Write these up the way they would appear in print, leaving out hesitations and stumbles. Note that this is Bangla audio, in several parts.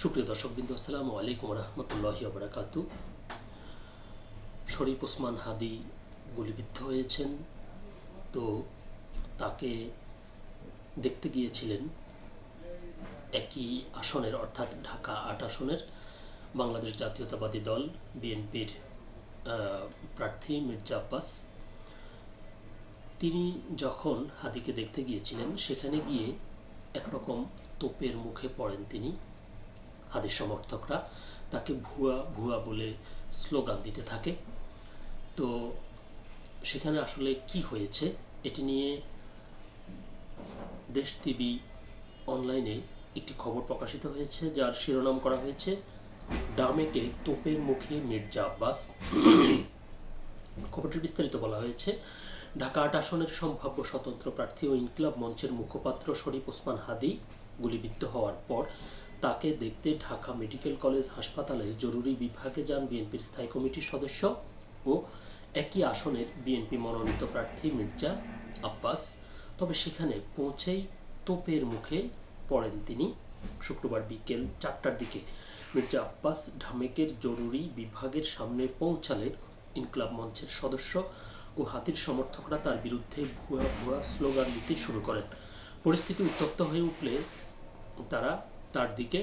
সুপ্রিয় দর্শকবৃন্দ, আসসালামু আলাইকুম রহমতুল্লাহি ওয়া বারাকাতু। শরীফ ওসমান হাদি গুলিবিদ্ধ হয়েছেন। তো তাকে দেখতে গিয়েছিলেন একই আসনের অর্থাৎ ঢাকা ৮ আসনের বাংলাদেশ জাতীয়তাবাদী দল বিএনপির প্রার্থী মির্জা আব্বাস। তিনি যখন হাদিকে দেখতে গিয়েছিলেন সেখানে গিয়ে একরকম তোপের মুখে পড়েন তিনি। হাদির সমর্থকরা তাকে ভুয়া ভুয়া বলে স্লোগান দিতে থাকে। তো সেখানে আসলে কি হয়েছে এটি নিয়ে দেশ টিভি অনলাইনে একটি খবর প্রকাশিত হয়েছে, যার শিরোনাম করা হয়েছে ডামেকে তোপের মুখে মির্জা আব্বাস। খবরটির বিস্তারিত বলা হয়েছে, ঢাকা ৮ আসনের সম্ভাব্য স্বতন্ত্র প্রার্থী ও ইনকিলাব মঞ্চের মুখপাত্র শরীফ ওসমান হাদি গুলিবিদ্ধ হওয়ার পর তাকে দেখতে ঢাকা মেডিকেল কলেজ হাসপাতালের জরুরি বিভাগে যান বিএনপির স্থায়ী কমিটির সদস্য ও একই আসনের বিএনপি মনোনীত প্রার্থী মির্জা আব্বাস। তবে সেখানে পৌঁছেই তোপের মুখে পড়েন তিনি। শুক্রবার বিকেল ৪টার দিকে মির্জা আব্বাস ঢামেকের জরুরি বিভাগের সামনে পৌঁছালে ইনকিলাব মঞ্চের সদস্য ও হাতির সমর্থকরা তার বিরুদ্ধে ভুয়া ভুয়া স্লোগান দিতে শুরু করেন। পরিস্থিতি উত্তপ্ত হয়ে উঠলে তারা তার দিকে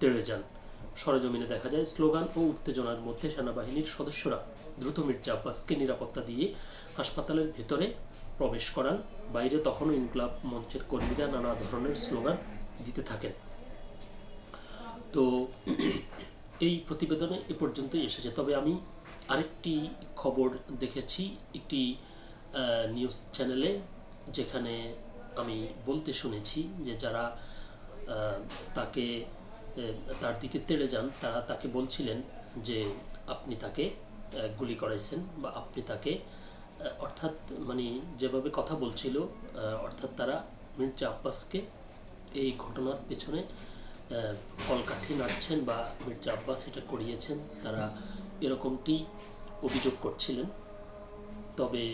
তেড়ে যান। সরেজমিনে দেখা যায় স্লোগান ও উত্তেজনার মধ্যে সেনাবাহিনীর সদস্যরা দ্রুত মির্জা আব্বাসকে নিরাপত্তা দিয়ে হাসপাতালের ভেতরে প্রবেশ করান। বাইরে তখনও ইনকিলাব মঞ্চের কর্মীরা নানা ধরনের স্লোগান দিতে থাকেন। তো এই প্রতিবেদনে এ পর্যন্তই এসেছে। তবে আমি আরেকটি খবর দেখেছি একটি নিউজ চ্যানেলে, যেখানে আমি বলতে শুনেছি যে যারা তাকে তার দিকে তেড়ে যান তারা তাকে বলছিলেন যে আপনি তাকে গুলি করাইছেন বা আপনি তাকে, অর্থাৎ মানে যেভাবে কথা বলছিল, অর্থাৎ তারা মির্জা আব্বাসকে এই ঘটনার পেছনে কলকাঠি নাড়ছেন বা মির্জা আব্বাস এটা করিয়েছেন, তারা এরকমটি অভিযোগ করছিলেন। তবে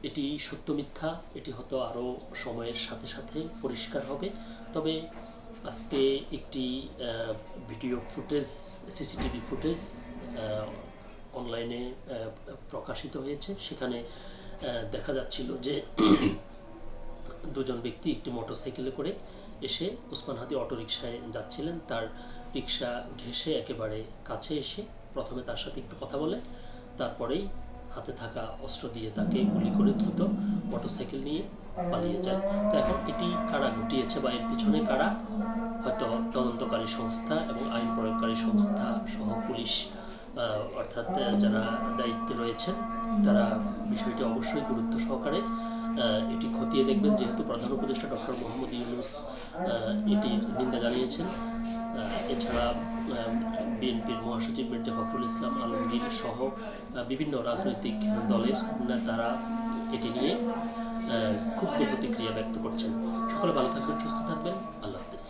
এটি সত্য মিথ্যা এটি হয়তো আরও সময়ের সাথে সাথে পরিষ্কার হবে। তবে আজকে একটি ভিডিও ফুটেজ, সিসিটিভি ফুটেজ অনলাইনে প্রকাশিত হয়েছে। সেখানে দেখা যাচ্ছিল যে দুজন ব্যক্তি একটি মোটরসাইকেলে করে এসে ওসমান হাদি অটোরিকশায় যাচ্ছিলেন। তার রিকশা ঘেঁষে একেবারে কাছে এসে প্রথমে তার সাথে একটু কথা বলে, তারপরেই হাতে থাকা অস্ত্র দিয়ে তাকে গুলি করে দ্রুত মোটরসাইকেল নিয়ে পালিয়ে যায়। তো এখন এটি কারা ঘটিয়েছে বা এর পিছনে কারা, হয়তো তদন্তকারী সংস্থা এবং আইন প্রয়োগকারী সংস্থা সহ পুলিশ অর্থাৎ যারা দায়িত্বে রয়েছেন তারা বিষয়টি অবশ্যই গুরুত্ব সহকারে এটি খতিয়ে দেখবেন, যেহেতু প্রধান উপদেষ্টা ডক্টর মোহাম্মদ ইউনূস এটির নিন্দা জানিয়েছেন। এছাড়া বিএনপির মহাসচিব মির্জা ফখরুল ইসলাম আলমগীর সহ বিভিন্ন রাজনৈতিক দলের নেতারা এটি নিয়ে ক্ষুব্ধ প্রতিক্রিয়া ব্যক্ত করছেন। সকলে ভালো থাকবেন, সুস্থ থাকবেন। আল্লাহ হাফেজ।